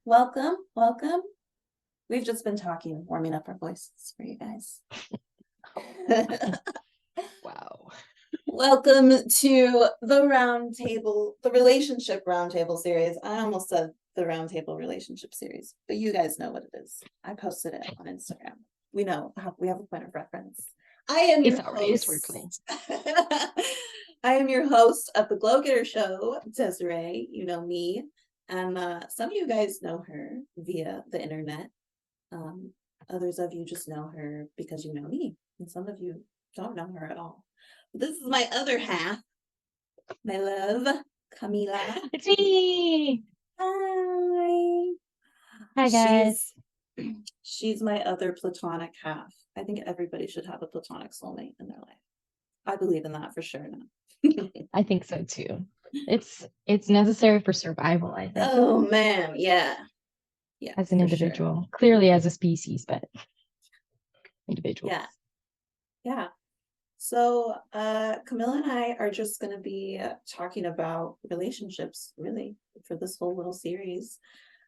welcome, welcome. We've just been talking, warming up our voices for you guys. Wow. Welcome to the Roundtable, the Relationship Roundtable Series. I almost said the Roundtable Relationship Series, but you guys know what it is. I posted it on Instagram. We know, we have a point of reference. I am your host. I am your host of the Glow Getter Show, Desiree. You know me. And some of you guys know her via the internet. Others of you just know her because you know me. And some of you don't know her at all. This is my other half, my love, Camila. It's me. Hi. Hi, guys. She's my other platonic half. I think everybody should have a platonic soulmate in their life. I believe in that for sure now. I think so too. It's necessary for survival, I think. Oh man, yeah. Yeah. As an individual. Sure. Clearly as a species, but individuals. Yeah. Yeah. So Camila and I are just going to be talking about relationships, really, for this whole little series.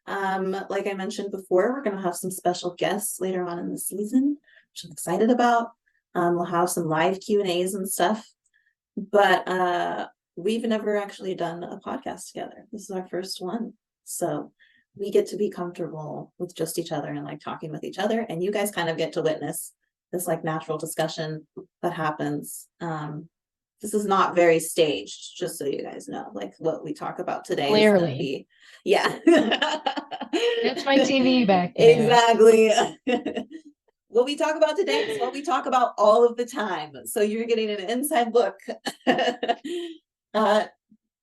Like I mentioned before, we're going to have some special guests later on in the season, which I'm excited about. We'll have some live Q&As and stuff. But we've never actually done a podcast together. This is our first one. So we get to be comfortable with just each other and like talking with each other. And you guys kind of get to witness this like natural discussion that happens. This is not very staged, just so you guys know. Like what we talk about today Clearly. is gonna be, yeah. That's my TV back there. Exactly. What we talk about today is what we talk about all of the time. So you're getting an inside look at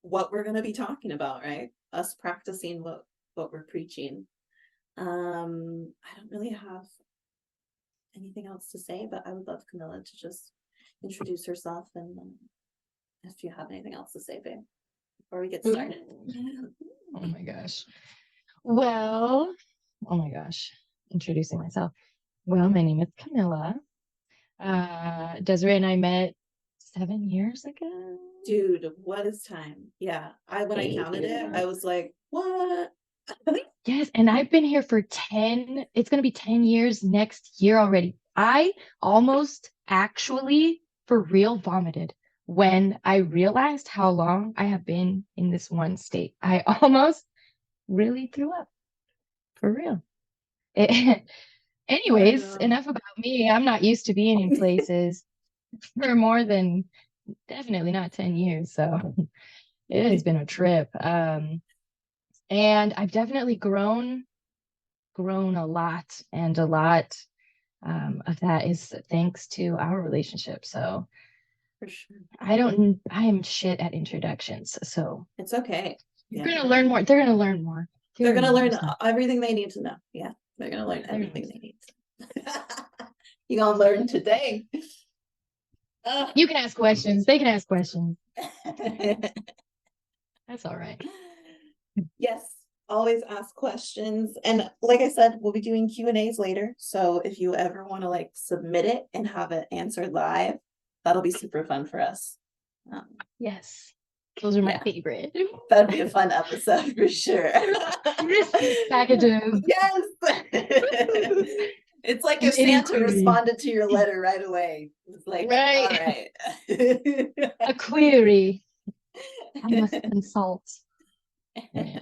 what we're gonna be talking about, right? Us practicing what we're preaching. I don't really have anything else to say, but I would love Camila to just introduce herself and if you have anything else to say, babe, before we get started. Oh my gosh. Well, oh my gosh. Introducing myself. Well, my name is Camila. Desiree and I met 7 years ago. Dude, what is time? Yeah. When I counted it, I was like, what? Yes, and I've been here for 10, it's going to be 10 years next year already. I almost actually for real vomited when I realized how long I have been in this one state. I almost really threw up. For real. Anyways, enough about me. I'm not used to being in places for more than definitely not 10 years. So it has been a trip. And I've definitely grown a lot, and a lot of that is thanks to our relationship. So for sure. I am shit at introductions, so it's okay. You're gonna learn more. They're gonna learn more. They're gonna learn everything they need to know. Yeah, they're gonna learn everything they need to. You're gonna learn today. You can ask questions. They can ask questions. That's all right. Yes, always ask questions. And like I said, we'll be doing Q&As later. So if you ever want to like submit it and have it answered live, that'll be super fun for us. Yes. Those are my favorite. That'd be a fun episode for sure. Packages. Yes. It's like if Santa responded to your letter right away. It's like, right. All right. A query. I must consult. Yeah,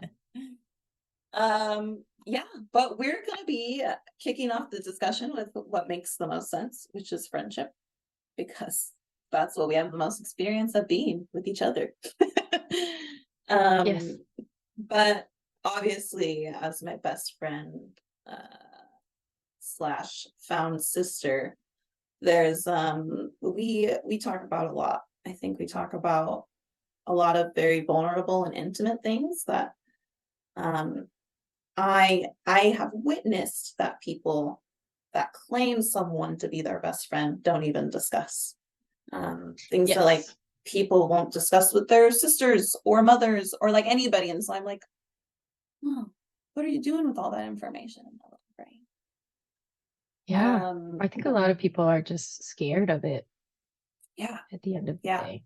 but we're going to be kicking off the discussion with what makes the most sense, which is friendship, because that's what we have the most experience of being with each other. Yes. But obviously, as my best friend / found sister, there's we talk about a lot. I think we talk about a lot of very vulnerable and intimate things that I have witnessed that people that claim someone to be their best friend don't even discuss. Things that like people won't discuss with their sisters or mothers or like anybody. And so I'm like, oh, what are you doing with all that information in the little brain? Yeah, I think a lot of people are just scared of it. Yeah. At the end of the day.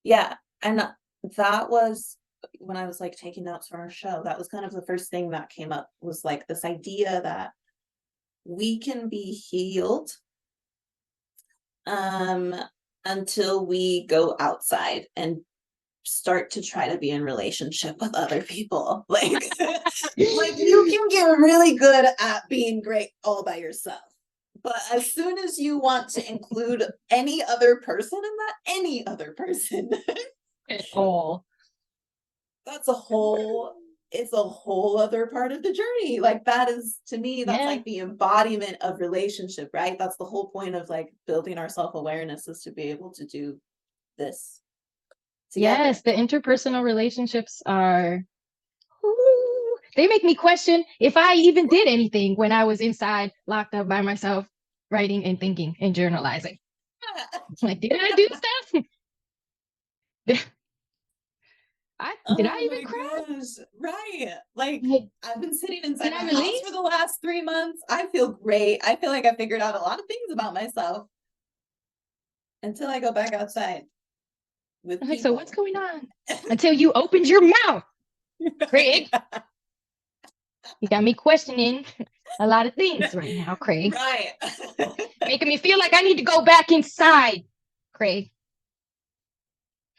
Yeah. And that was when I was like taking notes for our show, that was kind of the first thing that came up, was like this idea that we can be healed until we go outside and start to try to be in relationship with other people. Like, like you can get really good at being great all by yourself. But as soon as you want to include any other person in that, any other person, At all. that's a whole, it's a whole other part of the journey. Like that is, to me, that's like the embodiment of relationship, right? That's the whole point of like building our self-awareness, is to be able to do this together. Yes, the interpersonal relationships are, they make me question if I even did anything when I was inside, locked up by myself, writing and thinking and journalizing. Like, did I do stuff? Did I even cry? Gosh, right. Like, I've been sitting inside Did my I house release? for the last 3 months. I feel great. I feel like I figured out a lot of things about myself until I go back outside with I'm like, people. so what's going on? Until you opened your mouth, Craig. You got me questioning a lot of things right now, Craig. Right. Making me feel like I need to go back inside, Craig.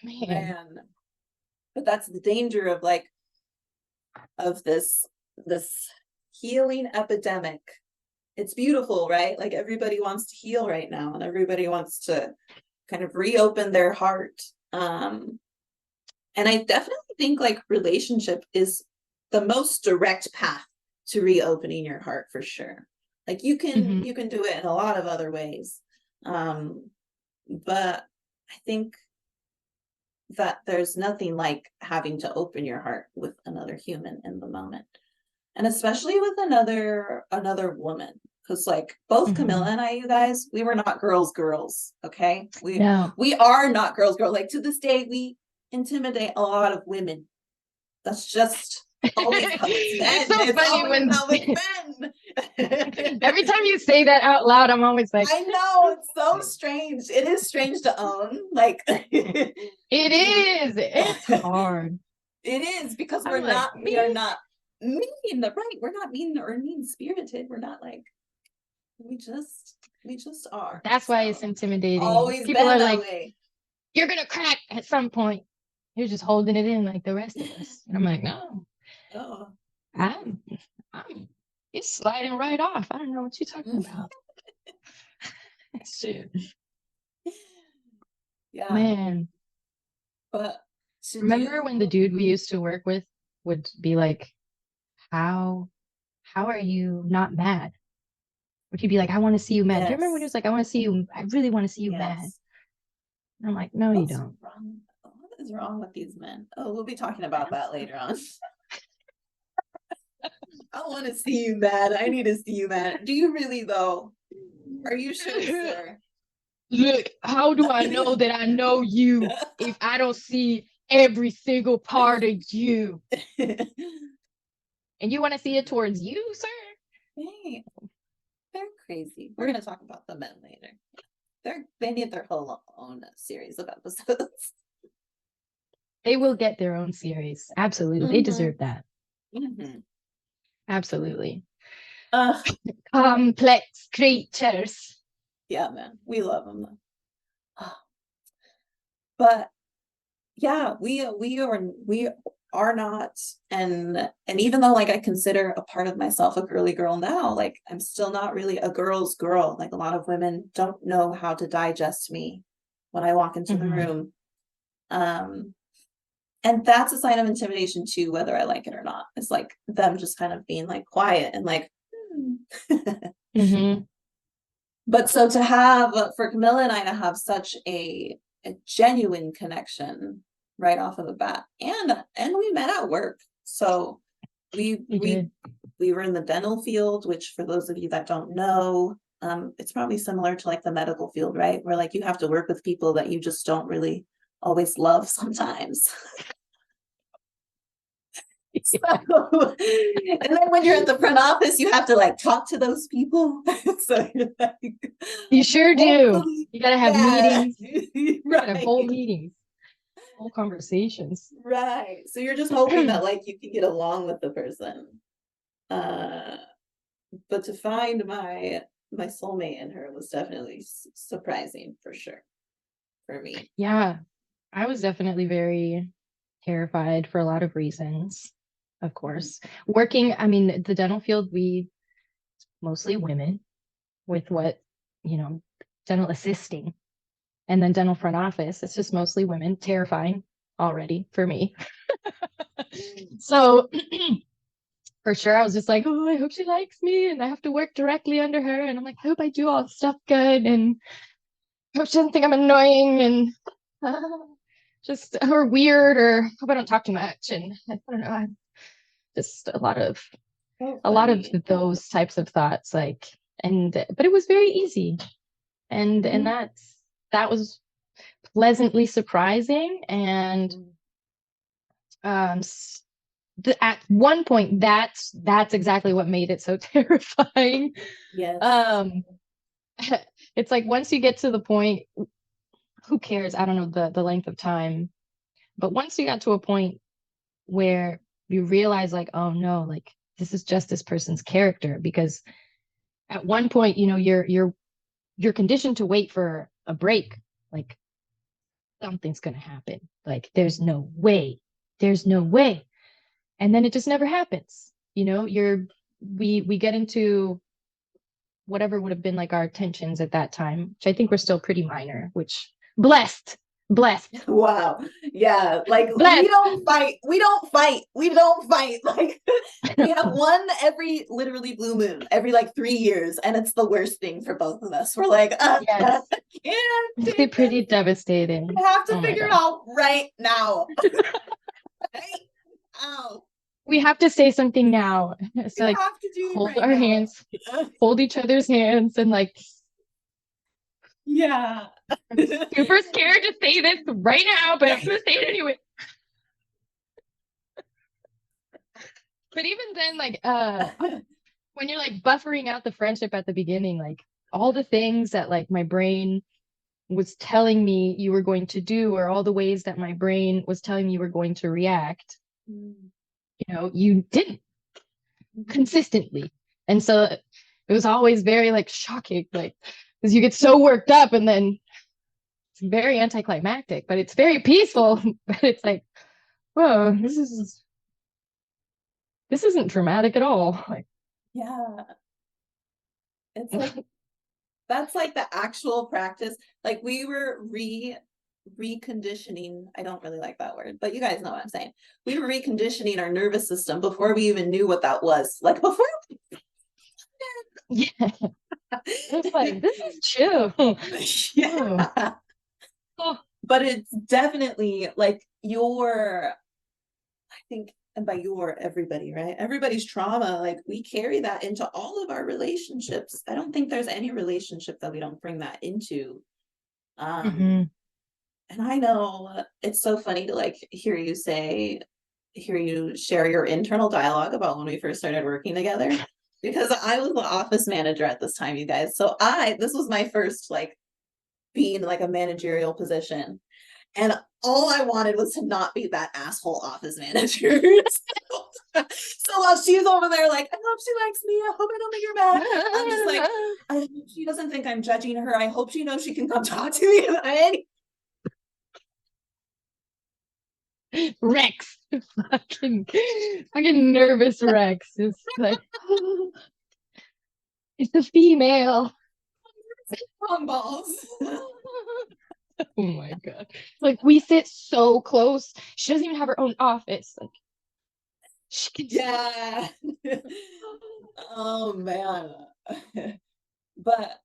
Man. But that's the danger of like, of this healing epidemic. It's beautiful, right? Like everybody wants to heal right now, and everybody wants to kind of reopen their heart. And I definitely think like relationship is the most direct path to reopening your heart, for sure. Like you can do it in a lot of other ways. But I think that there's nothing like having to open your heart with another human in the moment, and especially with another woman, because like both Camila and I, you guys, we were not girls, okay? We are not girls. Like to this day, we intimidate a lot of women. That's just always how it's been. It's so funny when how it's been. Every time you say that out loud, I'm always like, I know, it's so strange. It is strange to own. Like it is. It's hard. It is, because we are not mean, right? We're not mean or mean spirited. We're not like, we just are. That's why it's intimidating. Always people been are that like, way. You're gonna crack at some point. You're just holding it in like the rest of us. And I'm like, no. I'm it's sliding right off. I don't know what you're talking about. Shit. Yeah. Man. But remember when the dude we used to work with would be like, how are you not mad? Would he be like, I want to see you mad? Do you remember when he was like, I want to see you, I really want to see you mad? And I'm like, no, you don't. What is wrong with these men? Oh, we'll be talking about that later on. I want to see you mad. I need to see you mad. Do you really though? Are you sure, sir? Look, how do I know that I know you if I don't see every single part of you? And you want to see it towards you, sir? Hey, they're crazy. We're gonna talk about the men later. They need their whole own series of episodes. They will get their own series. Absolutely. They deserve that. Absolutely. Complex creatures. Yeah, man. We love them. But yeah, we are not, and even though like I consider a part of myself a girly girl now, like I'm still not really a girl's girl. Like a lot of women don't know how to digest me when I walk into the room. And that's a sign of intimidation too, whether I like it or not. It's like them just kind of being like quiet and like But so to have, for Camila and I to have such a genuine connection right off of the bat, and we met at work. So we were in the dental field, which for those of you that don't know, it's probably similar to like the medical field, right? Where like you have to work with people that you just don't really always love sometimes. So, and then when you're at the front office, you have to like talk to those people. So you're like, you sure do. You gotta have meetings. You gotta have whole meetings. whole conversations. Right. So you're just hoping that like you can get along with the person. But to find my soulmate in her was definitely surprising for sure for me. Yeah, I was definitely very terrified for a lot of reasons, of course. Working, I mean, the dental field, we mostly women with what, you know, dental assisting and then dental front office. It's just mostly women, terrifying already for me. So for sure, I was just like, oh, I hope she likes me and I have to work directly under her. And I'm like, I hope I do all the stuff good and I hope she doesn't think I'm annoying and uh, just or weird or hope I don't talk too much. And I don't know, just So a lot of funny. those types of thoughts, like, and but it was very easy. And Mhm. that was pleasantly surprising. And um at one point that's exactly what made it so terrifying. Yes. um it's like once you get to the point, who cares, I don't know the length of time, but once you got to a point where you realize like, oh no, like this is just this person's character, because at one point, you know, you're conditioned to wait for a break, like something's going to happen, like there's no way, and then it just never happens, you know. We get into whatever would have been like our tensions at that time, which I think were still pretty minor, which blessed Wow. Yeah. Like we blessed. don't fight. We don't fight. We don't fight. Like we have one every literally blue moon every like 3 years, and it's the worst thing for both of us. We're like, I Yes, can't it's take this. pretty devastating. I have to Oh my figure it god, out right now. Right now. we have to say something now. We So like have to do it hold right our now. hands, hold each other's hands, and like Yeah. super scared to say this right now, but I'm gonna say it anyway. But even then, like when you're like buffering out the friendship at the beginning, like all the things that like my brain was telling me you were going to do, or all the ways that my brain was telling me you were going to react, you know, you didn't consistently. And so it was always very like shocking, like because you get so worked up and then it's very anticlimactic, but it's very peaceful. But it's like, whoa, this isn't dramatic at all. Like, Yeah. It's like that's like the actual practice. Like we were reconditioning. I don't really like that word, but you guys know what I'm saying. We were reconditioning our nervous system before we even knew what that was. Like before. yeah, it's like this is chill. Oh, Yeah. oh, But it's definitely like I think, and by your, everybody, right? Everybody's trauma, like we carry that into all of our relationships. I don't think there's any relationship that we don't bring that into. Um, mhm. and I know it's so funny to like hear you share your internal dialogue about when we first started working together. Because I was the office manager at this time, you guys. So this was my first like being like a managerial position. And all I wanted was to not be that asshole office manager. So while she's over there, like, I hope she likes me. I hope I don't make her mad. I'm just like, I hope she doesn't think I'm judging her. I hope she knows she can come talk to me about any. Rex, fucking, fucking nervous Rex. It's like, it's a female. Wrong balls. Oh my god! Like we sit so close. She doesn't even have her own office. Like she can. Yeah. Oh man. But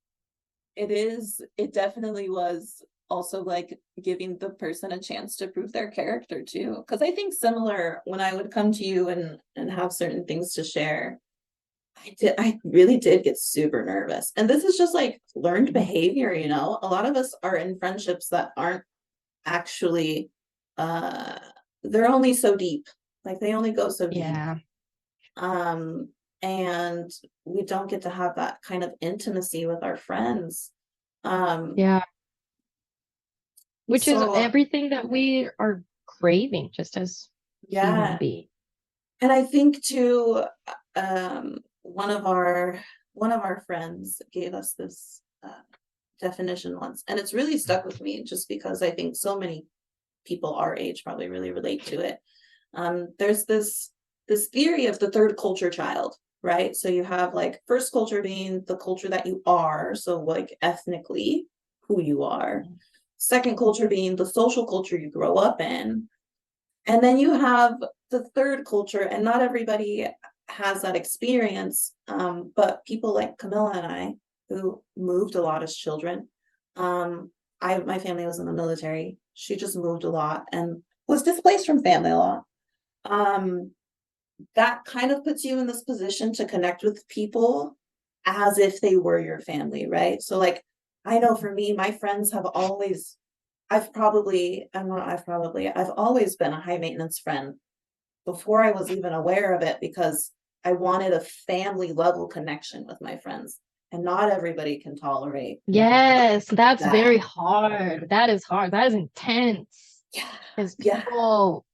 it definitely was also like giving the person a chance to prove their character too. Because I think similar when I would come to you and have certain things to share, I really did get super nervous. And this is just like learned behavior, you know. A lot of us are in friendships that aren't actually uh they're only so deep. Like they only go so deep. Yeah, Um and we don't get to have that kind of intimacy with our friends. Um yeah. which is So everything that we are craving just as human yeah. beings. And I think too, one of our friends gave us this definition once, and it's really stuck with me just because I think so many people our age probably really relate to it. There's this theory of the third culture child, right? So you have like first culture being the culture that you are, so like ethnically who you are. Second culture being the social culture you grow up in. And then you have the third culture, and not everybody has that experience. But people like Camilla and I, who moved a lot as children, my family was in the military. She just moved a lot and was displaced from family a lot. Um, that kind of puts you in this position to connect with people as if they were your family, right? So like I know for me, my friends have always I've always been a high maintenance friend before I was even aware of it because I wanted a family level connection with my friends. And not everybody can tolerate Yes, that's that. very hard. That is hard. That is intense. Yeah. Because Yeah. people,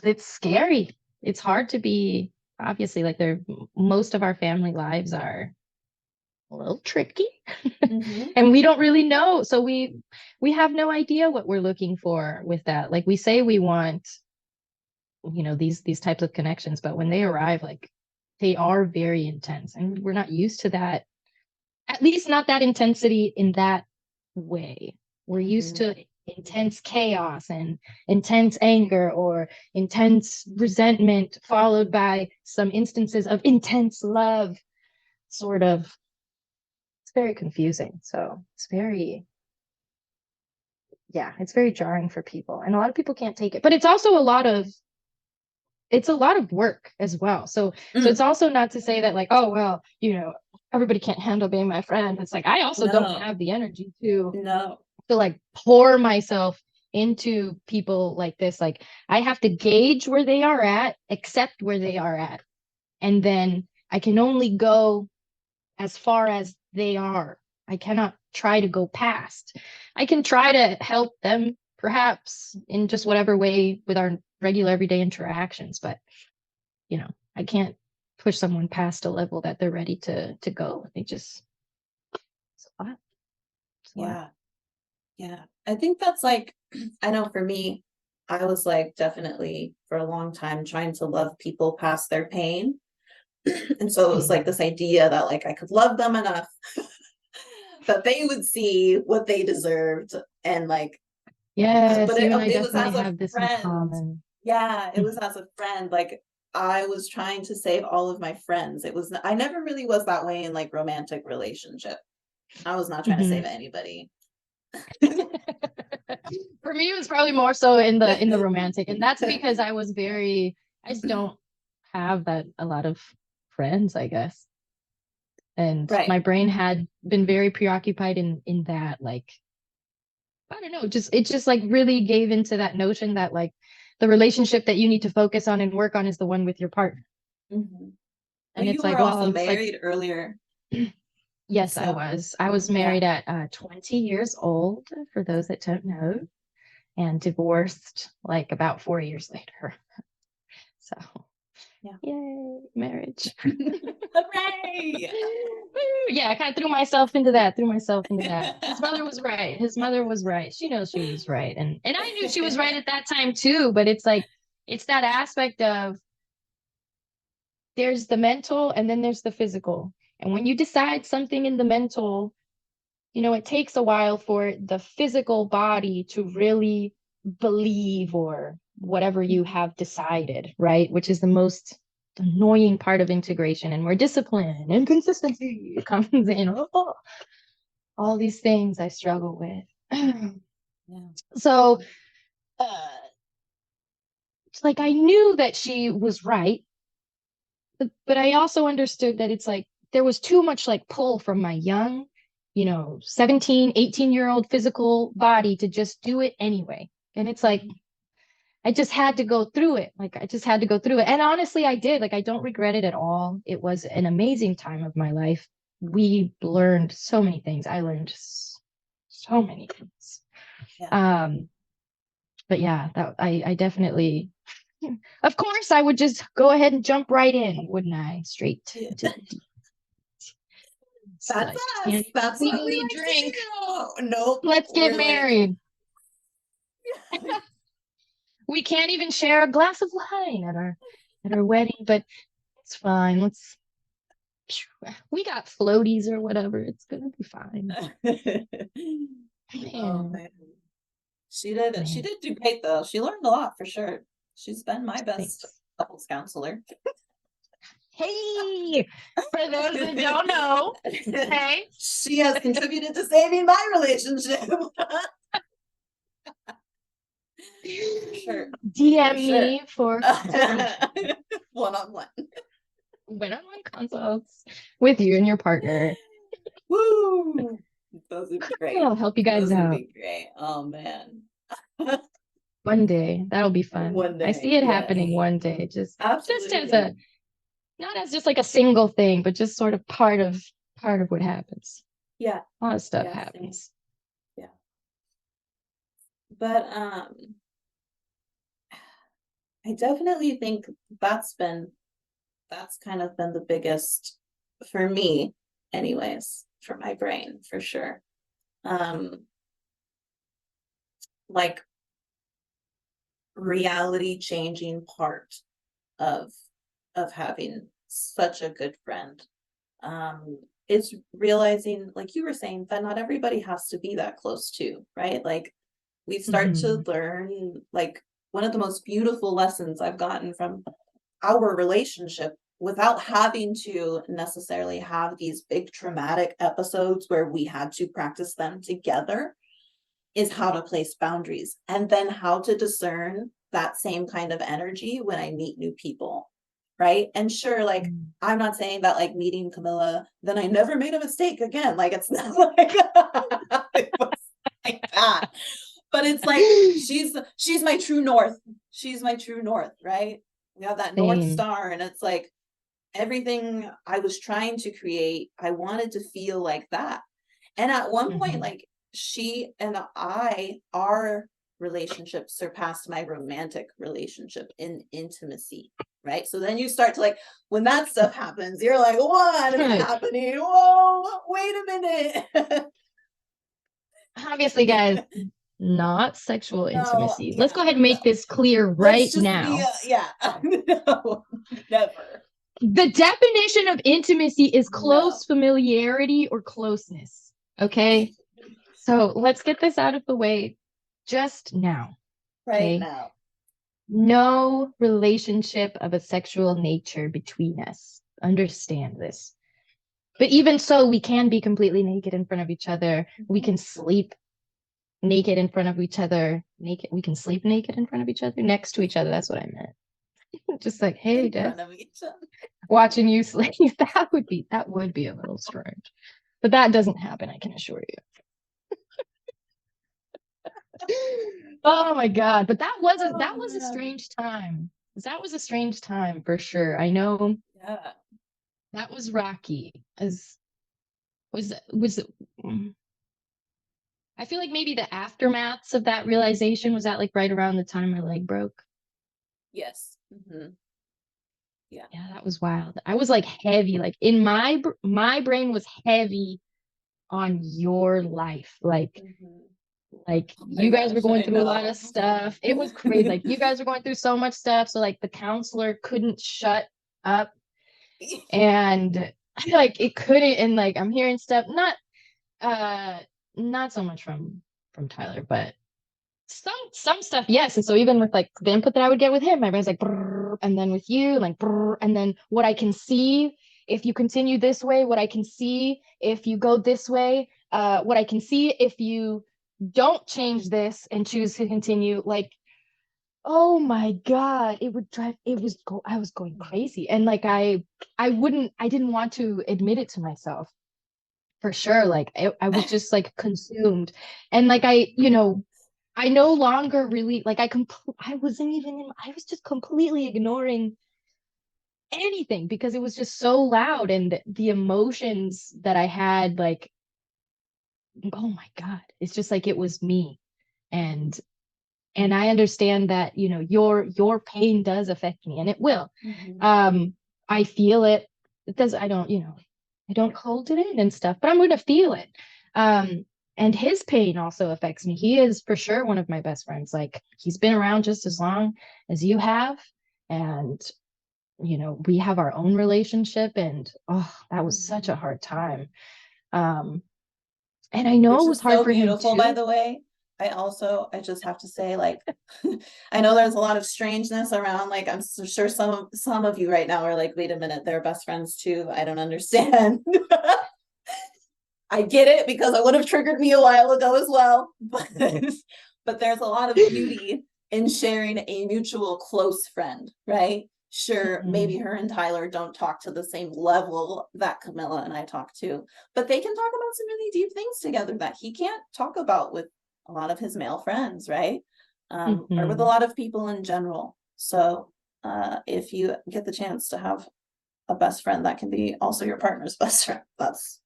it's scary. It's hard to be, obviously, like most of our family lives are a little tricky. Mm-hmm. And we don't really know. So we have no idea what we're looking for with that. Like we say we want, these types of connections, but when they arrive, like they are very intense and we're not used to that, at least not that intensity in that way. We're used Mm-hmm. to intense chaos and intense anger or intense resentment followed by some instances of intense love, sort of. It's very confusing. So it's very jarring for people, and a lot of people can't take it, but it's also a lot of work as well. So it's Mm. also not to say that, like, oh well, everybody can't handle being my friend. It's like I also don't No, have the energy to like pour myself into people like this. Like I have to gauge where they are at, accept where they are at, and then I can only go as far as they are. I cannot try to go past. I can try to help them perhaps in just whatever way with our regular everyday interactions, but I can't push someone past a level that they're ready to go. It's a lot. It's a lot. yeah, yeah. I think that's like, I know for me, I was like definitely for a long time trying to love people past their pain. And so it was like Mhm. this idea that like I could love them enough that they would see what they deserved and like but Yes, you and I it was definitely as a have this in friend. common. Yeah, it was as a friend. Like I was trying to save all of my friends. I never really was that way in like romantic relationship. I was not trying to Mhm. save anybody. For me, it was probably more so in the romantic, and that's because I just don't have that a lot of friends, I guess. And Right. my brain had been very preoccupied in that, like, I don't know, it just like really gave into that notion that like the relationship that you need to focus on and work on is the one with your partner. Mhm. Well, And you it's like, were well, also it's like, married earlier. yes, I So was. I was yeah. married at 20 years old, for those that don't know, and divorced like about 4 years later. So, Yeah. yay, marriage. Hooray! Yeah, I kind of threw myself into that, His mother was right. His mother was right. She knows she was right. And I knew she was right at that time too, but it's like it's that aspect of there's the mental and then there's the physical. And when you decide something in the mental, it takes a while for the physical body to really believe or whatever you have decided, right? Which is the most annoying part of integration, and where discipline and consistency comes in. Oh, all these things I struggle with. Yeah. So, uh, it's like I knew that she was right, but I also understood that it's like there was too much like pull from my young, 17, 18-year-old physical body to just do it anyway. And it's like I just had to go through it. Like I just had to go through it. And honestly, I did. Like I don't regret it at all. It was an amazing time of my life. We learned so many things. I learned so many things. Yeah. But yeah, that I definitely, of course, I would just go ahead and jump right in, wouldn't I? Straight Yeah. into the deep. It's That's like, us. can't That's what we legally like to drink. do. Nope. Let's get We're like, married. We can't even share a glass of wine at our wedding, but it's fine. We got floaties or whatever. It's gonna be fine. oh Man, man. She man, did do great though. She learned a lot for sure. She's been my best thanks. couples counselor. Hey, for those that don't know, hey, She has contributed to saving my relationship. For sure. For DM sure. me for consultation. One on one. One-on-one consults with you and your partner. Woo! Those would be great. I'll help you guys Those would out be great. Oh man. one day. That'll be fun. One I day, see it yes. happening one day. Just as Absolutely. a not as just like a single thing, but just sort of part of what happens. Yeah. A lot of stuff Yeah, same. happens. Yeah. But I definitely think that's kind of been the biggest for me anyways, for my brain for sure. Um like reality changing part of having such a good friend is realizing, like you were saying, that not everybody has to be that close to, right? Like we start to Mhm. learn, like one of the most beautiful lessons I've gotten from our relationship without having to necessarily have these big traumatic episodes where we had to practice them together is how to place boundaries and then how to discern that same kind of energy when I meet new people. Right. And sure, like, Mm. I'm not saying that like meeting Camilla, then I never made a mistake again. Like, it's not like, it was like that. But it's like she's my true north. She's my true north, right? We have that North Same. Star, and it's like everything I was trying to create, I wanted to feel like that. And at one point, Mhm. like she and our relationship surpassed my romantic relationship in intimacy. Right. So then you start to like, when that stuff happens, you're like, what is happening? Whoa, wait a minute. Obviously, guys, not sexual no, intimacy. Let's yeah, go ahead and no. make this clear Let's right just be, now. yeah, no, never. The definition of intimacy is No, close familiarity or closeness. Okay. So let's get this out of the way just now. right Okay. now. No relationship of a sexual nature between us. Understand this. But even so, we can be completely naked in front of each other. We can sleep naked in front of each other. Naked. We can sleep naked in front of each other, next to each other. That's what I meant. Just like, hey, In Des, front of each other. watching you sleep. That would be a little strange. But that doesn't happen, I can assure you. Oh my God. But that Oh was a man. strange time. That was a strange time for sure. I know Yeah. that was rocky. As was I feel like maybe the aftermaths of that realization was that like right around the time my leg broke. Yes. Yeah. Yeah, that was wild. I was like heavy, like in my brain was heavy on your life. Mhm. Like Oh my you guys were gosh, going I through a lot of know. stuff. It was crazy. Like you guys were going through so much stuff. So like the counselor couldn't shut up and like it couldn't and like I'm hearing stuff uh not so much from Tyler, but some stuff, yes. And so even with like the input that I would get with him, my brain's like, brrr, and then with you, like, brrr, and then what I can see if you continue this way, what I can see if you go this way, what I can see if you don't change this and choose to continue. Like, oh my God, it would drive. I was going crazy, and like I didn't want to admit it to myself for sure. Like I was just like consumed, and like I no longer really like I wasn't even I was just completely ignoring anything because it was just so loud and the emotions that I had like oh my God, it's just like it was me. And I understand that, you know, your pain does affect me, and it will. I feel it. It does. I don't, you know, I don't hold it in and stuff, but I'm going to feel it. And his pain also affects me. He is for sure one of my best friends. Like, he's been around just as long as you have. And, you know, we have our own relationship, and oh, that was such a hard time. And I know Which it was is hard so for him beautiful, too. by the way. I just have to say, like, I know there's a lot of strangeness around, like, I'm sure some of you right now are like, wait a minute, they're best friends too. I don't understand. I get it, because it would have triggered me a while ago as well. But there's a lot of beauty in sharing a mutual close friend, right? Sure, maybe her and Tyler don't talk to the same level that Camila and I talk to, but they can talk about some really deep things together that he can't talk about with a lot of his male friends, right? Or with a lot of people in general. So if you get the chance to have a best friend that can be also your partner's best friend, that's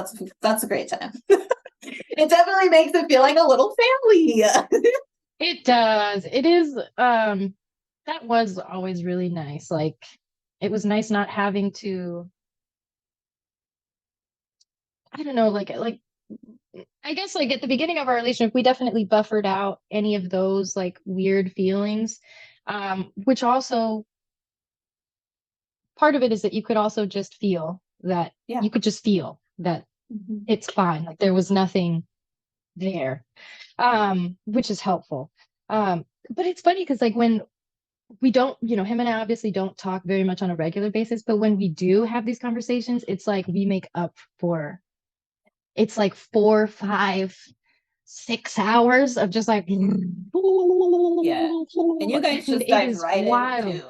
a great time. It definitely makes it feel like a little family. It does. It is. That was always really nice. Like, it was nice not having to, I don't know, like I guess, like, at the beginning of our relationship, we definitely buffered out any of those like weird feelings. Which also, part of it is that you could also just feel that, Yeah. you could just feel that it's fine. Like, there was nothing there. Which is helpful. But it's funny because, like, when we don't, you know, him and I obviously don't talk very much on a regular basis, but when we do have these conversations, it's like we make up for, it's like 4, 5, 6 hours of just like, Yeah. And you guys and just it dive is right in wild. too.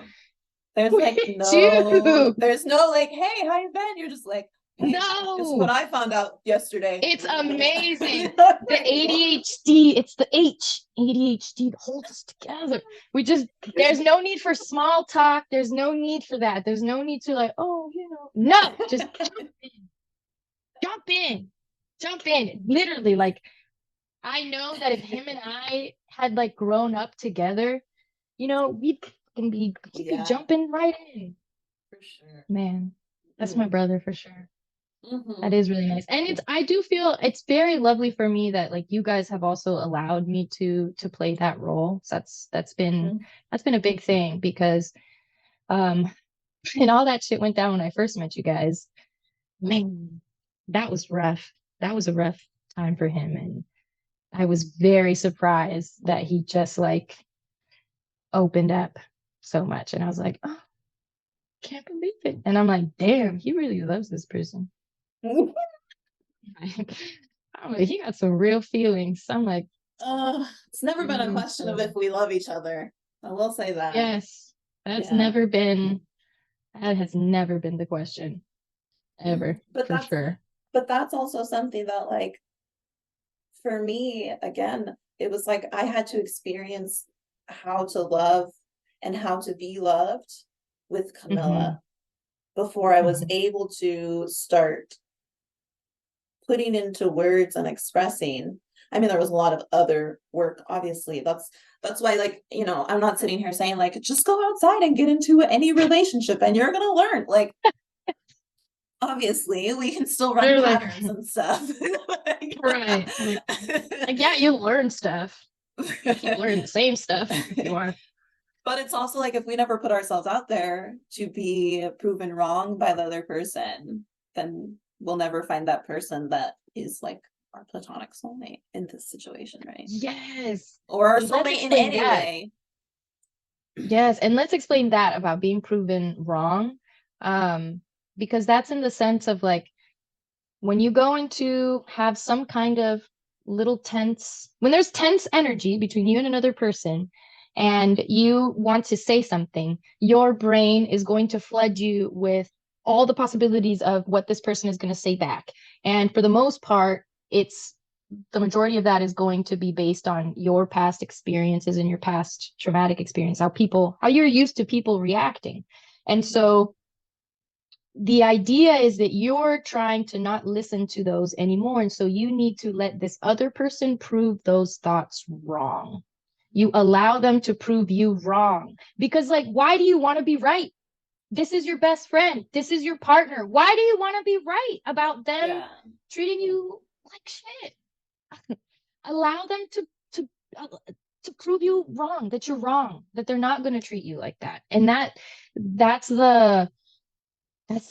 There's We like do. there's no like, hey, how you been? You're just like, hey, this is what No, I found out yesterday. it's amazing. The ADHD, it's the ADHD holds us together. We just, there's no need for small talk. There's no need for that. There's no need to, like, oh, you know, no, just jump in, jump in. Literally, like, I know that if him and I had like grown up together, you know, we'd be Yeah, jumping right in. for sure. Man, that's my brother for sure. That Mm-hmm. is really nice. And it's, I do feel it's very lovely for me that, like, you guys have also allowed me to play that role. So that's been a big thing, because um and all that shit went down when I first met you guys. Man, that was rough. That was a rough time for him, and I was very surprised that he just like opened up so much. And I was like, oh, can't believe it. And I'm like, damn, he really loves this person. I'm like, he got some real feelings. I'm like, It's never been a question of if we love each other. I will say that. yes, that's Yeah. never been, that has never been the question ever, for sure. But that's also something that, like, for me, again, it was like I had to experience how to love and how to be loved with Camilla before I was able to start putting into words and expressing. I mean, there was a lot of other work, obviously. That's why, like, you know, I'm not sitting here saying, like, just go outside and get into any relationship and you're gonna learn. Like, obviously, we can still run They're like, patterns and stuff. right. Like, yeah, you learn stuff. You can learn the same stuff if you want. But it's also like, if we never put ourselves out there to be proven wrong by the other person, then we'll never find that person that is like our platonic soulmate in this situation, right? Yes. Or our Let's soulmate in explain any that. way. Yes, and let's explain that about being proven wrong. Because that's in the sense of, like, when you go into have some kind of little tense, when there's tense energy between you and another person, and you want to say something, your brain is going to flood you with all the possibilities of what this person is going to say back. And for the most part, it's the majority of that is going to be based on your past experiences and your past traumatic experience, how you're used to people reacting. And so the idea is that you're trying to not listen to those anymore. And so you need to let this other person prove those thoughts wrong. You allow them to prove you wrong. Because, like, why do you want to be right? This is your best friend. This is your partner. Why do you want to be right about them treating you like shit? Allow them uh, to prove you wrong, that you're wrong, that they're not going to treat you like that. And that's the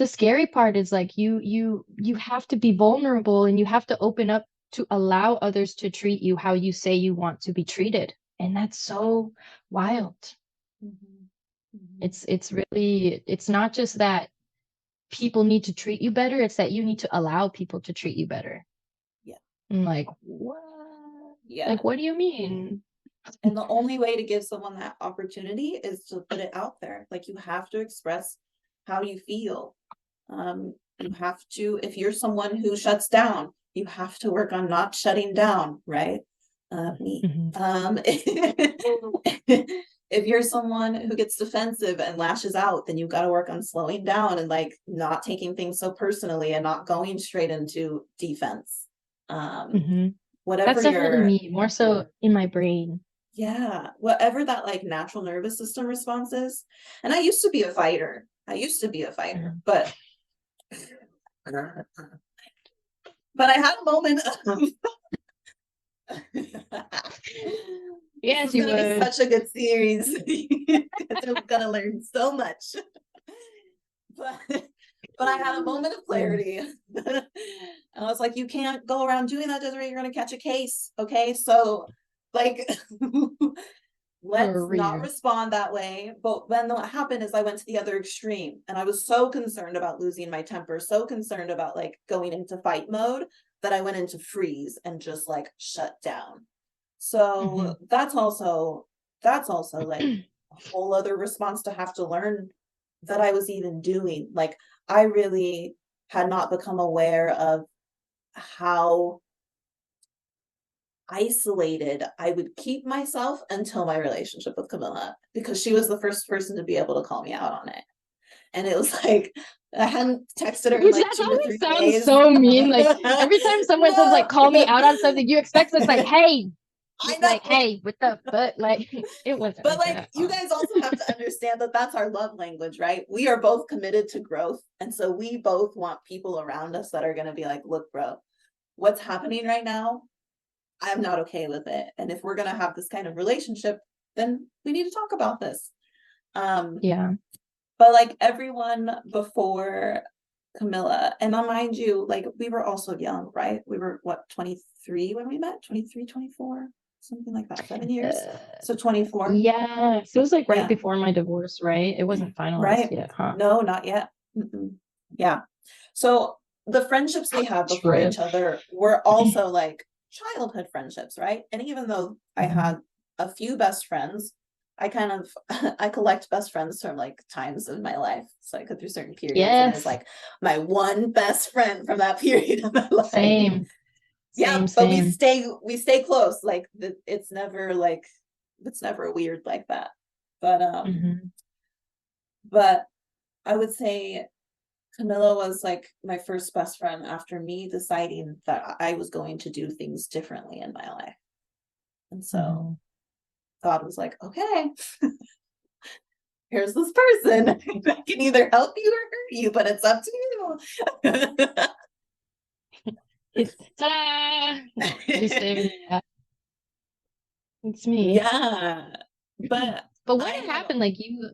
scary part, is like you have to be vulnerable, and you have to open up to allow others to treat you how you say you want to be treated. And that's so wild. It's really, it's not just that people need to treat you better, it's that you need to allow people to treat you better. I'm like, what? Like, what do you mean? And the only way to give someone that opportunity is to put it out there. Like, you have to express how you feel. You have to, if you're someone who shuts down, you have to work on not shutting down, right? If you're someone who gets defensive and lashes out, then you've got to work on slowing down and like not taking things so personally and not going straight into defense. Whatever that's definitely me, more so in my brain. Yeah, whatever that like natural nervous system response is. And I used to be a fighter. But I had a moment of yes, you would. Such a good series. I'm gonna learn so much. But I had a moment of clarity. And I was like, you can't go around doing that, Desiree. You're gonna catch a case. Okay, so like let's not respond that way. But then what happened is I went to the other extreme, and I was so concerned about losing my temper, so concerned about like going into fight mode, that I went into freeze and just like shut down. So that's also like a whole other response to have to learn that I was even doing. Like, I really had not become aware of how isolated I would keep myself until my relationship with Camila, because she was the first person to be able to call me out on it. And it was like, I hadn't texted her in like 2 to 3 days. So mean. Like, every time someone says like call me out on something, you expect it's like, hey, like, hey, what the but like it wasn't. But like you guys also have to understand that that's our love language, right? We are both committed to growth, and so we both want people around us that are going to be like, look, bro, what's happening right now, I'm not okay with it. And if we're going to have this kind of relationship, then we need to talk about this. But like everyone before Camila, and mind you, like we were also young, right? We were what, 23 when we met? 23, 24, something like that. 7 years. So 24. Yeah. So it was like right before my divorce, right? It wasn't finalized yet, huh? No, not yet. Yeah. So the friendships we had before each other were also like childhood friendships, right? And even though I had a few best friends, I collect best friends from like times in my life. So I go through certain periods, and it's like my one best friend from that period of my life. Same. But we stay close. Like it's never weird like that. But I would say Camila was like my first best friend after me deciding that I was going to do things differently in my life. And so God was like, okay, here's this person that can either help you or hurt you, but it's up to you. It's me. Yeah. But what happened? Like you.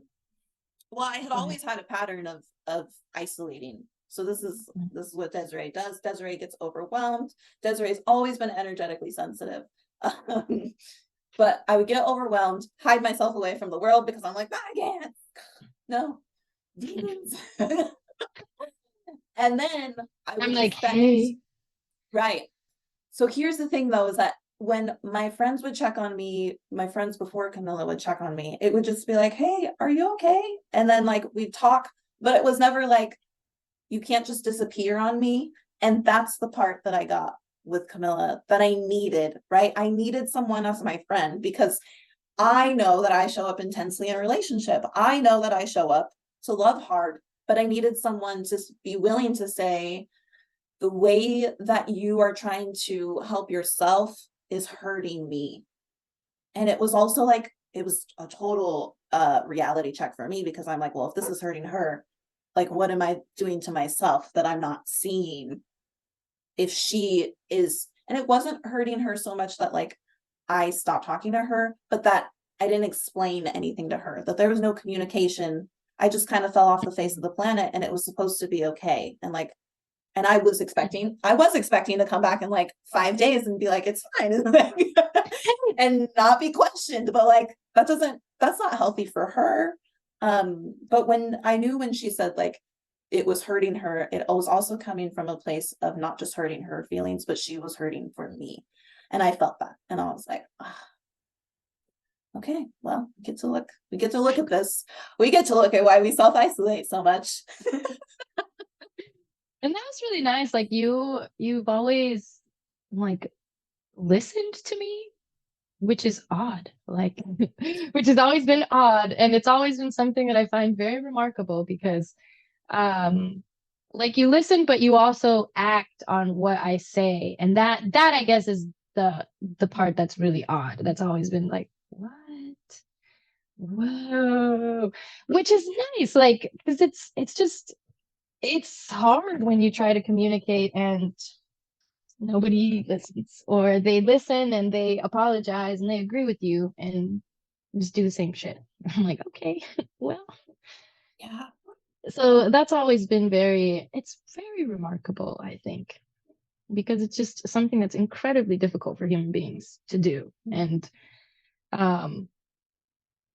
Well, I had always had a pattern of isolating. So this is what Desiree does. Desiree gets overwhelmed. Desiree's always been energetically sensitive. But I would get overwhelmed, hide myself away from the world because I'm like, I can't. No. Demons. And then I'm like, hey. Right. So here's the thing though, is that when my friends would check on me, my friends before Camila would check on me, it would just be like, hey, are you okay? And then like we'd talk, but it was never like, you can't just disappear on me. And that's the part that I got with Camila that I needed, right? I needed someone as my friend, because I know that I show up intensely in a relationship. I know that I show up to love hard. but I needed someone to be willing to say, the way that you are trying to help yourself is hurting me. And it was also like, it was a total reality check for me, because I'm like, well, if this is hurting her, like, what am I doing to myself that I'm not seeing? If she is, and it wasn't hurting her so much that like I stopped talking to her, but that I didn't explain anything to her, that there was no communication. I just kind of fell off the face of the planet, and it was supposed to be okay. And like, and I was expecting to come back in like 5 days and be like, it's fine. And not be questioned. But like, that's not healthy for her. But when she said like it was hurting her, it was also coming from a place of not just hurting her feelings, but she was hurting for me. And I felt that. And I was like, okay, well, we get to look at this. We get to look at why we self-isolate so much. And that was really nice. Like you've always like listened to me, which is odd. Like which has always been odd. And it's always been something that I find very remarkable, because like you listen, but you also act on what I say. And that I guess is the part that's really odd. That's always been like, what? Whoa. Which is nice, like, because it's hard when you try to communicate and nobody listens, or they listen and they apologize and they agree with you and just do the same shit. I'm like, okay, well, Yeah. so that's always been it's very remarkable, I think, because it's just something that's incredibly difficult for human beings to do. And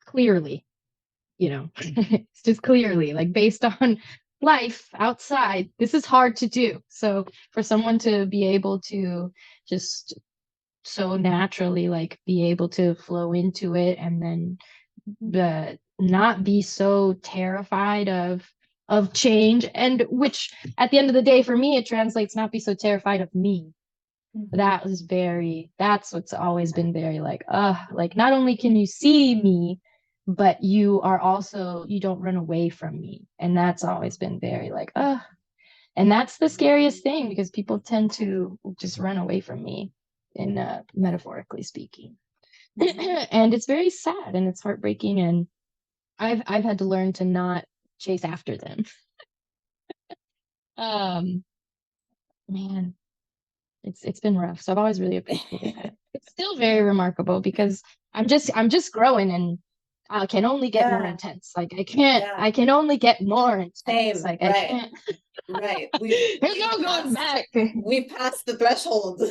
clearly, it's just clearly, like, based on life outside, this is hard to do. So for someone to be able to just so naturally, like, be able to flow into it, and then not be so terrified of change, and which at the end of the day for me it translates not be so terrified of me. That's what's always been very like not only can you see me, but you don't run away from me. And that's always been very like and that's the scariest thing, because people tend to just run away from me, in metaphorically speaking. And it's very sad and it's heartbreaking, and I've had to learn to not chase after them. Man, it's been rough. So I've always really appreciated that. It's still very remarkable, because I'm just growing, and I can only get more intense. Like I can only get more intense. Same, Like right. I can't. Right. There's no going back. We passed the threshold.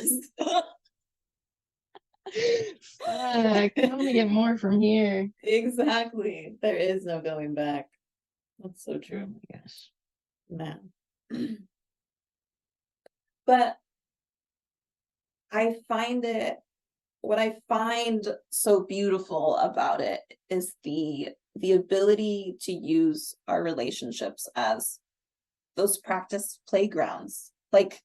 I can only get more from here. Exactly. There is no going back. That's so true. Oh my gosh. Man. But what I find so beautiful about it is the ability to use our relationships as those practice playgrounds. Like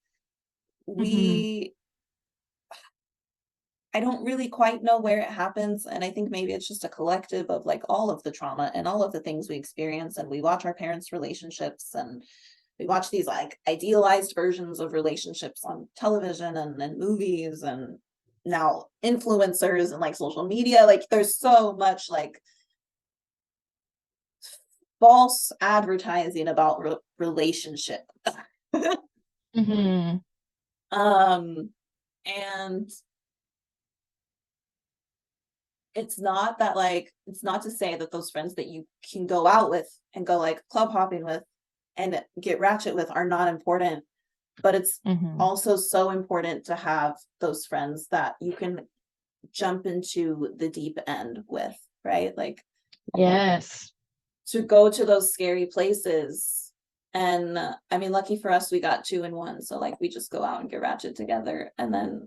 I don't really quite know where it happens, and I think maybe it's just a collective of like all of the trauma and all of the things we experience, and we watch our parents' relationships, and we watch these like idealized versions of relationships on television and movies, and now influencers and like social media. Like there's so much like false advertising about relationship. And it's not to say that those friends that you can go out with and go like club hopping with and get ratchet with are not important, but it's also so important to have those friends that you can jump into the deep end with, right? Like, yes, to go to those scary places. And I mean, lucky for us, we got 2 in 1. So like we just go out and get ratchet together, and then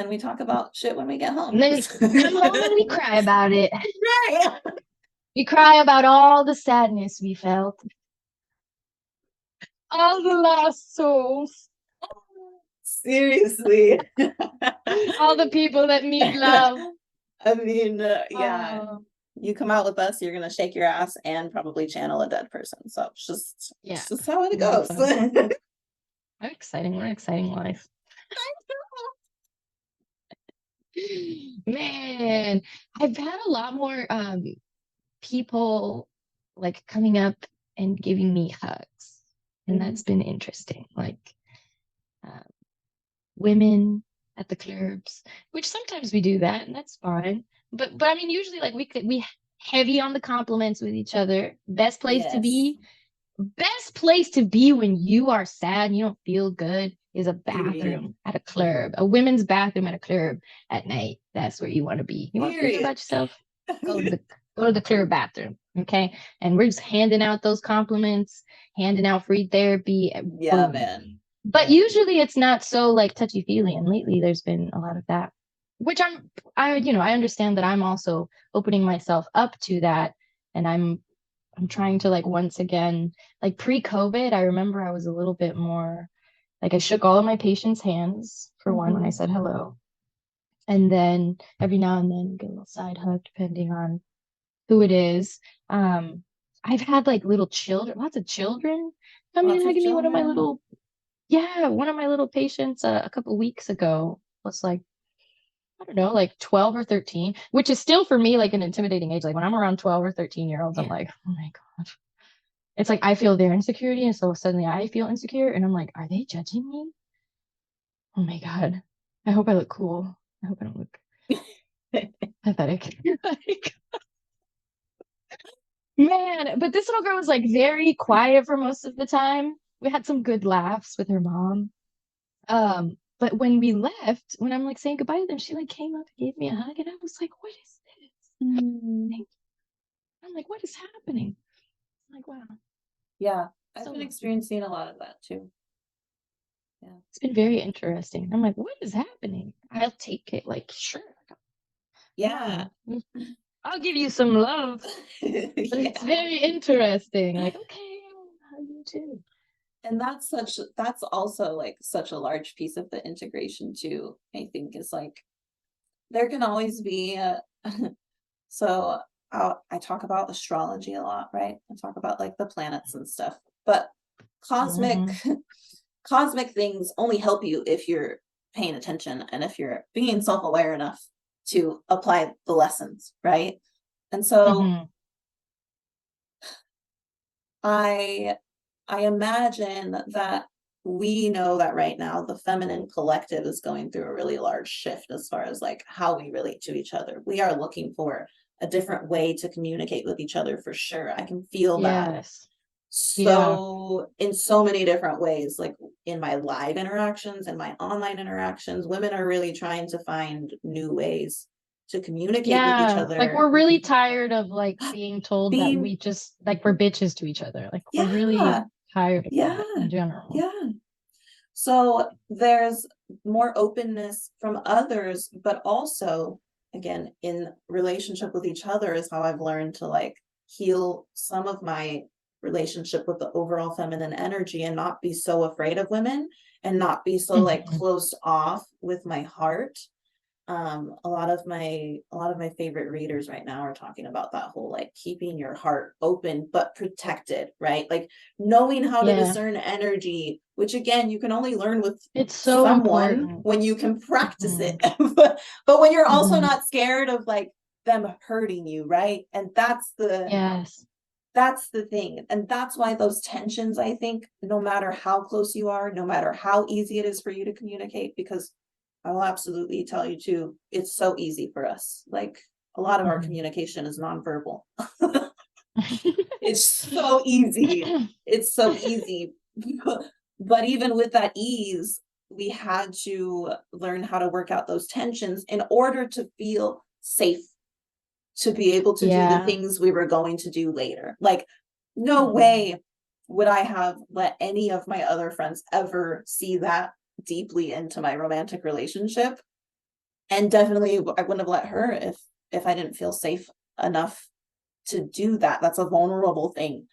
we talk about shit when we get home. And then come home and we cry about it. Right. We cry about all the sadness we felt. All the lost souls. Seriously. All the people that need love. I mean, yeah. you come out with us, you're gonna shake your ass and probably channel a dead person. So it's just how it goes. How exciting! What an exciting life. Man, I've had a lot more people like coming up and giving me hugs, and that's been interesting. Like uh, women at the clubs, which sometimes we do that, and that's fine. But I mean, usually like we heavy on the compliments with each other. Best place to Yes. be. Best place to be when you are sad and you don't feel good is a bathroom at a club, a women's bathroom at a club at night. That's where you want to be. You want to feel good Period. about yourself? Go to the club bathroom, okay? And we're just handing out those compliments, handing out free therapy. Yeah, Boom. man. But usually it's not so like touchy feely, and lately there's been a lot of that, which I understand that I'm also opening myself up to that, and I'm trying to like once again, like pre-COVID, I remember I was a little bit more like I shook all of my patients' hands for one when I said hello. And then every now and then get a little side hug depending on who it is. I've had like little children, lots of children come in Lots and of hugging me. children. One of my little patients a couple weeks ago was like, I don't know, like 12 or 13, which is still for me like an intimidating age. Like when I'm around 12 or 13-year-olds, I'm like, oh my God. It's like I feel their insecurity, and so suddenly I feel insecure, and I'm like, are they judging me? Oh my God. I hope I look cool. I hope I don't look pathetic. Like, man, but this little girl was like very quiet for most of the time. We had some good laughs with her mom. But when we left, when I'm like saying goodbye to them, she like came up and gave me a hug, and I was like, what is this? I'm like, what is happening? I'm like, wow. Yeah, I've So been experiencing a lot of that too. Yeah. it's been very interesting. I'm like, what is happening? I'll take it. Like, sure. Yeah. I'll give you some love. But Yeah. it's very interesting. Like, okay, how you too. And that's also like such a large piece of the integration too, I think, is like there can always be so I talk about astrology a lot, right? I talk about like the planets and stuff, but cosmic cosmic things only help you if you're paying attention and if you're being self-aware enough to apply the lessons, right? And so I imagine that we know that right now the feminine collective is going through a really large shift as far as like how we relate to each other. We are looking for a different way to communicate with each other for sure. I can feel that Yes. Yeah. so in so many different ways, like in my live interactions and my online interactions, women are really trying to find new ways to communicate with each Yeah. Like other. we're really tired of like being told that Being we just like we're bitches to each other. Like we're Yeah, really tired of yeah, that in general. yeah. So there's more openness from others, but also, again, in relationship with each other is how I've learned to like heal some of my relationship with the overall feminine energy and not be so afraid of women and not be so like closed off with my heart. A lot of my favorite readers right now are talking about that whole like keeping your heart open but protected, right? Like knowing how to Yeah. discern energy, which again you can only learn with It's so someone important. when you can practice it. But when you're also Mhm. not scared of like them hurting you, right? And Yes. that's the thing. And that's why those tensions, I think, no matter how close you are, no matter how easy it is for you to communicate, because I will absolutely tell you too, it's so easy for us. Like a lot of our communication is nonverbal. It's so easy. It's so easy. But even with that ease, we had to learn how to work out those tensions in order to feel safe to be able to do the Yeah. things we were going to do later. Like, no way would I have let any of my other friends ever see that deeply into my romantic relationship. And definitely I wouldn't have let her if I didn't feel safe enough to do that. That's a vulnerable thing.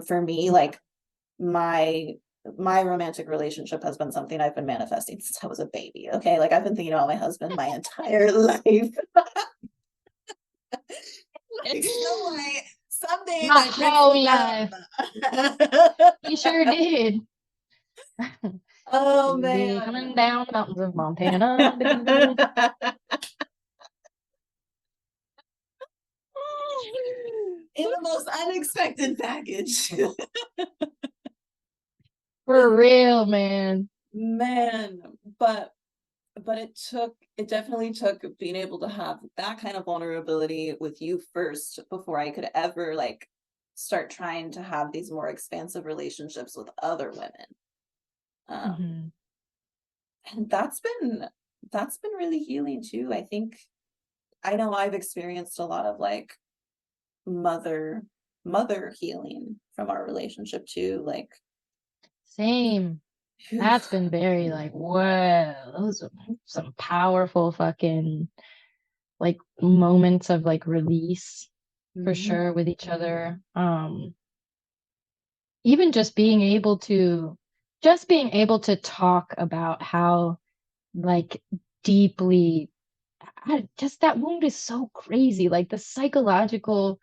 For me, like my my romantic relationship has been something I've been manifesting since I was a baby. Okay. Like I've been thinking about my husband my entire life. like Snow White. Someday my prince Oh will yeah, come. he sure did. Oh He'll be coming man. down the mountains of Montana. In the most unexpected package. For real, man. Man, but it definitely took being able to have that kind of vulnerability with you first before I could ever like start trying to have these more expansive relationships with other women. Mm-hmm. And that's been really healing too. I think I know I've experienced a lot of like mother mother healing from our relationship too. Like, Same. whew. That's been very like, whoa, those are some powerful fucking like moments of like release for Mhm. sure with each other. Even just being able to talk about how like deeply just that wound is so crazy. Like the psychological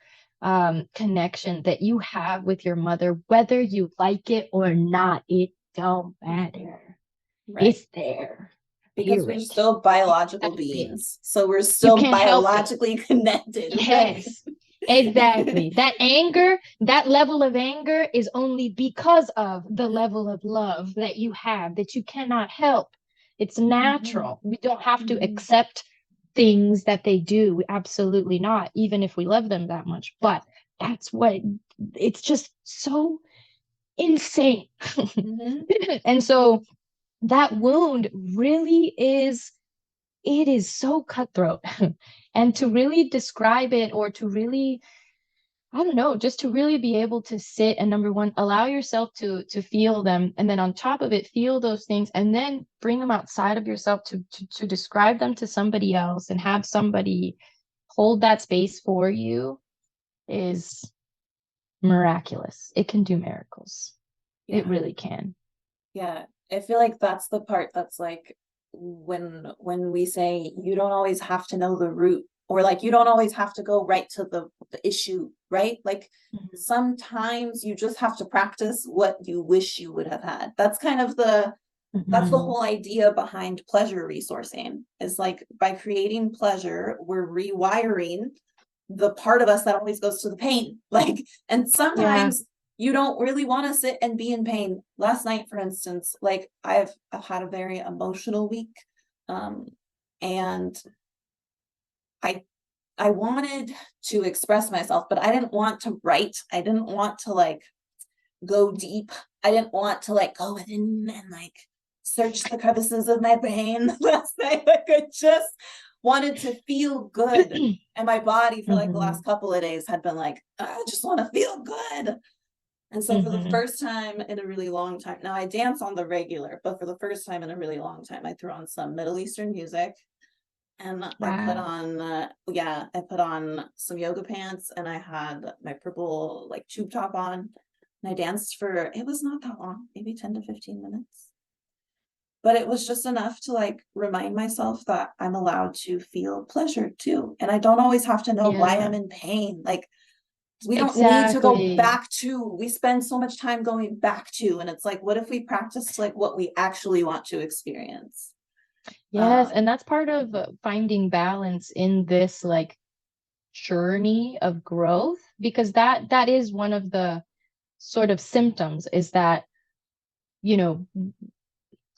connection that you have with your mother, whether you like it or not, it don't matter. Right. It's there. Because Feel we're it. still You biological gotta feel it. beings. So we're You still can't help it. biologically connected, right? Yes, exactly. That anger, that level of anger is only because of the level of love that you have that you cannot help. It's Mhm. natural. We don't have to Mhm. accept things that they do. Absolutely not, even if we love them that much. But that's what it's just so insane. Mhm. And so that wound really is it is so cutthroat. And to really describe it or to really, I don't know, just to really be able to sit and number one, allow yourself to feel them. And then on top of it, feel those things and then bring them outside of yourself to describe them to somebody else and have somebody hold that space for you is miraculous. It can do miracles. It Yeah. really can. Yeah. I feel like that's the part that's like when we say you don't always have to know the root or like you don't always have to go right to the issue, right? Like Mhm. sometimes you just have to practice what you wish you would have had. That's kind of that's the Mhm. whole idea behind pleasure resourcing is like by creating pleasure, we're rewiring the part of us that always goes to the pain. Like, and Yeah. sometimes you don't really want to sit and be in pain. Last night, for instance, like I've had a very emotional week. Um, and I I wanted to express myself, but I didn't want to write. I didn't want to like go deep. I didn't want to like go within and like search the crevices of my brain last night. Like I just wanted to feel good. And my body for like the Mhm. last couple of days had been like, I just want to feel good. And so for the Mhm. first time in a really long time, now I dance on the regular, but for the first time in a really long time, I threw on some Middle Eastern music and I put Wow. on yeah, I put on some yoga pants and I had my purple like tube top on and I danced for it was not that long, maybe 10 to 15 minutes. But it was just enough to like remind myself that I'm allowed to feel pleasure too. And I don't always have to know why I'm Yeah. in pain. Like we don't need to go Exactly. back to, we spend so much time going back to, and it's like, what if we practice like what we actually want to experience? Yes, Um, and that's part of finding balance in this like journey of growth because that is one of the sort of symptoms is that, you know,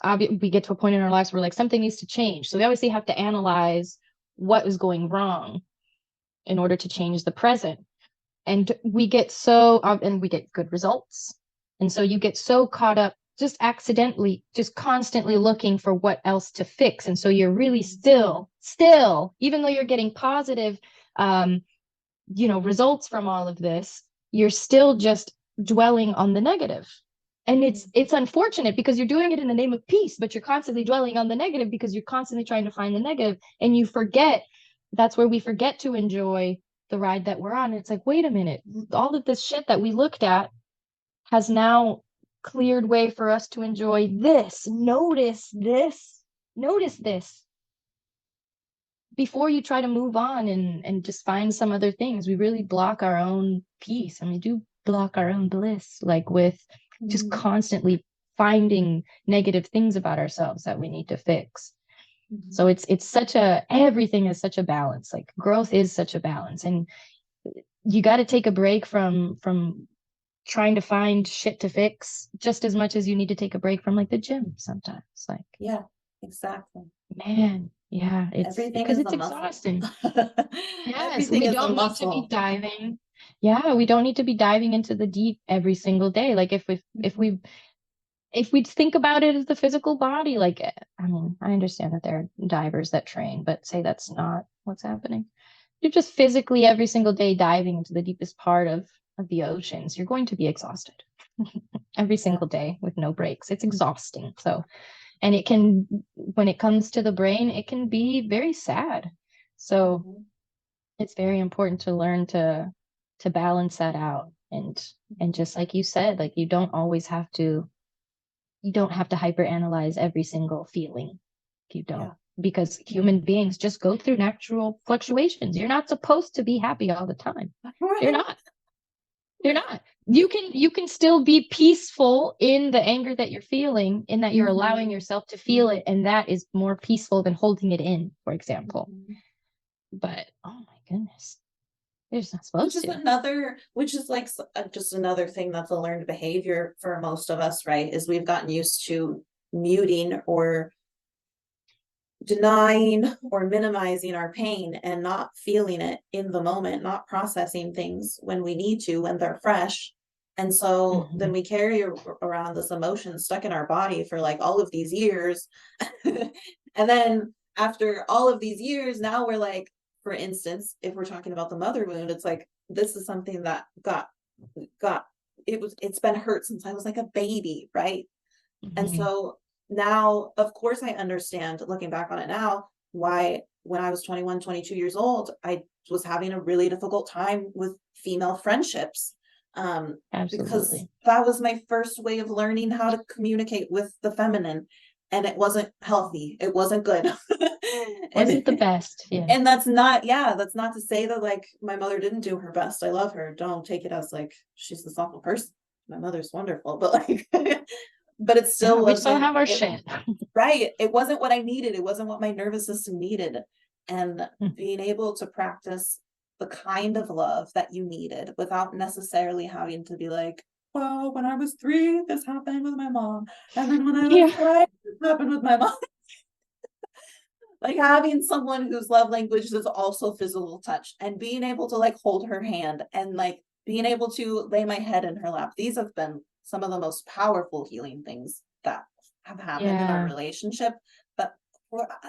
we get to a point in our lives where like something needs to change. So we obviously have to analyze what is going wrong in order to change the present. And we get so and we get good results, and so you get so caught up just accidentally just constantly looking for what else to fix, and so you're really still even though you're getting positive um results from all of this, you're still just dwelling on the negative. And it's unfortunate because you're doing it in the name of peace, but you're constantly dwelling on the negative because you're constantly trying to find the negative, and you forget that's where we forget to enjoy the ride that we're on. It's like, wait a minute, all of this shit that we looked at has now cleared way for us to enjoy this. Notice this. Notice this. before you try to move on and just find some other things, we really block our own peace, and we do block our own bliss, like with just constantly finding negative things about ourselves that we need to fix. So it's such a, everything is such a balance. Like growth is such a balance, and you got to take a break from trying to find shit to fix just as much as you need to take a break from like the gym sometimes. Like, Yeah, exactly. man, yeah, it's Everything because is it's the muscle. exhausting. Yes, Everything we is a don't need to be muscle. diving. Yeah, we don't need to be diving into the deep every single day. Like if we think about it as the physical body, like I mean, I understand that there are divers that train, but say that's not what's happening. You're just physically every single day diving into the deepest part of the oceans. You're going to be exhausted every Yeah. single day with no breaks. It's exhausting. So, and it can, when it comes to the brain, it can be very sad. So it's very important to learn to balance that out. And just like you said, like you don't have to hyperanalyze every single feeling. You don't. Yeah. Because human beings just go through natural fluctuations. You're not supposed to be happy all the time. You're not. You're not. You can still be peaceful in the anger that you're feeling, in that you're allowing yourself to feel it, and that is more peaceful than holding it in, for example. But oh my goodness, you're just not supposed to. Which is like just another thing that's a learned behavior for most of us, right? Is we've gotten used to muting or denying or minimizing our pain and not feeling it in the moment, not processing things when we need to, when they're fresh. And so then we carry around this emotion stuck in our body for like all of these years. And then after all of these years, now we're like, for instance, if we're talking about the mother wound, it's like, this is something that it's been hurt since I was like a baby, right? And so now, of course, I understand looking back on it now, why when I was 21, 22 years old, I was having a really difficult time with female friendships. Because Absolutely. that was my first way of learning how to communicate with the feminine. And it wasn't healthy. It wasn't good. Wasn't the best. Yeah. And that's not to say that like my mother didn't do her best. I love her. Don't take it as like she's this awful person. My mother's wonderful, but like but it still We still wasn't have our shit. right. It wasn't what I needed. It wasn't what my nervous system needed. And being able to practice the kind of love that you needed without necessarily having to be like, well, when I was 3, this happened with my mom. And then when I was 5, this happened with my mom. Like having someone whose love language is also physical touch and being able to like hold her hand and like being able to lay my head in her lap. These have been some of the most powerful healing things that have happened in our relationship. But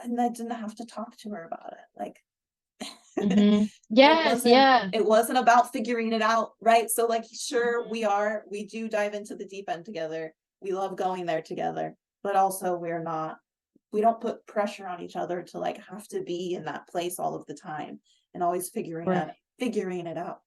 and I didn't have to talk to her about it. Like Yes, yeah. it wasn't about figuring it out, right? So like sure we do dive into the deep end together. We love going there together, but also we don't put pressure on each other to like have to be in that place all of the time and always figuring it out.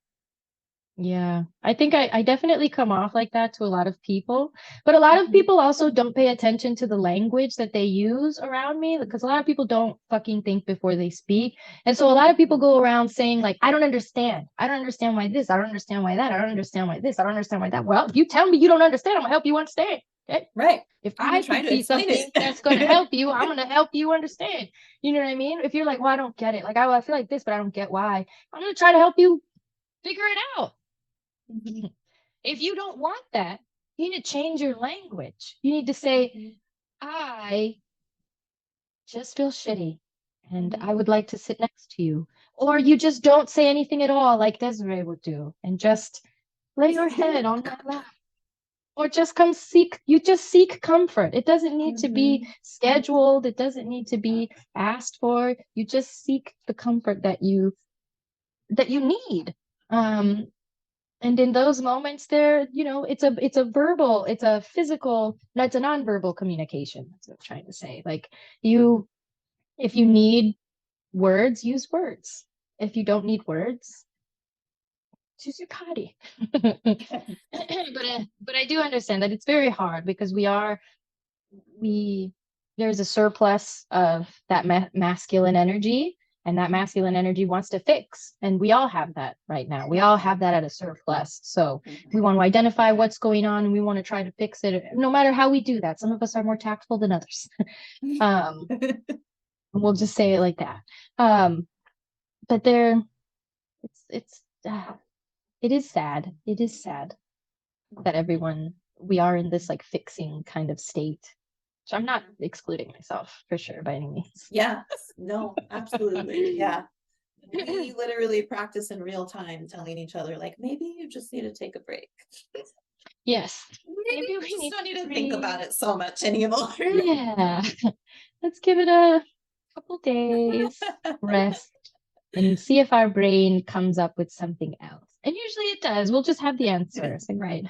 Yeah, I think I definitely come off like that to a lot of people, but a lot of people also don't pay attention to the language that they use around me, because a lot of people don't fucking think before they speak. And so a lot of people go around saying like, I don't understand. I don't understand why this. I don't understand why that. I don't understand why this. I don't understand why that. Well, if you tell me you don't understand, I'm gonna help you understand. Okay. Right. If I'm I trying can to see explain something it. that's going to help you, I'm going to help you understand. You know what I mean? If you're like, well, I don't get it. Like, I feel like this, but I don't get why. I'm going to try to help you figure it out. If you don't want that, you need to change your language. You need to say, I just feel shitty and I would like to sit next to you. Or you just don't say anything at all, like Desiree would do, and just lay your head on my lap. Or just seek comfort. It doesn't need to be scheduled. It doesn't need to be asked for. You just seek the comfort that you need. And in those moments there, it's a verbal, it's a physical, no, it's a nonverbal communication. That's what I'm trying to say. Like if you need words, use words. If you don't need words, choose your body. But I do understand that it's very hard because there's a surplus of that masculine energy, And that masculine energy wants to fix. And we all have that right now. We all have that at a surplus. So we want to identify what's going on and we want to try to fix it, no matter how we do that. Some of us are more tactful than others. We'll just say it like that. But it is sad. It is sad that we are in this like fixing kind of state. So I'm not excluding myself for sure by any means. Yeah, no, absolutely. Yeah. We literally practice in real time telling each other, like, maybe you just need to take a break. Yes. Maybe we just don't need to think about it so much anymore. Yeah. Let's give it a couple days rest and see if our brain comes up with something else. And usually it does. We'll just have the answer. So, right.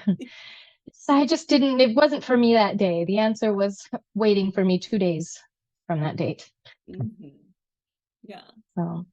So it wasn't for me that day. The answer was waiting for me 2 days from that date. Mm-hmm. Yeah. So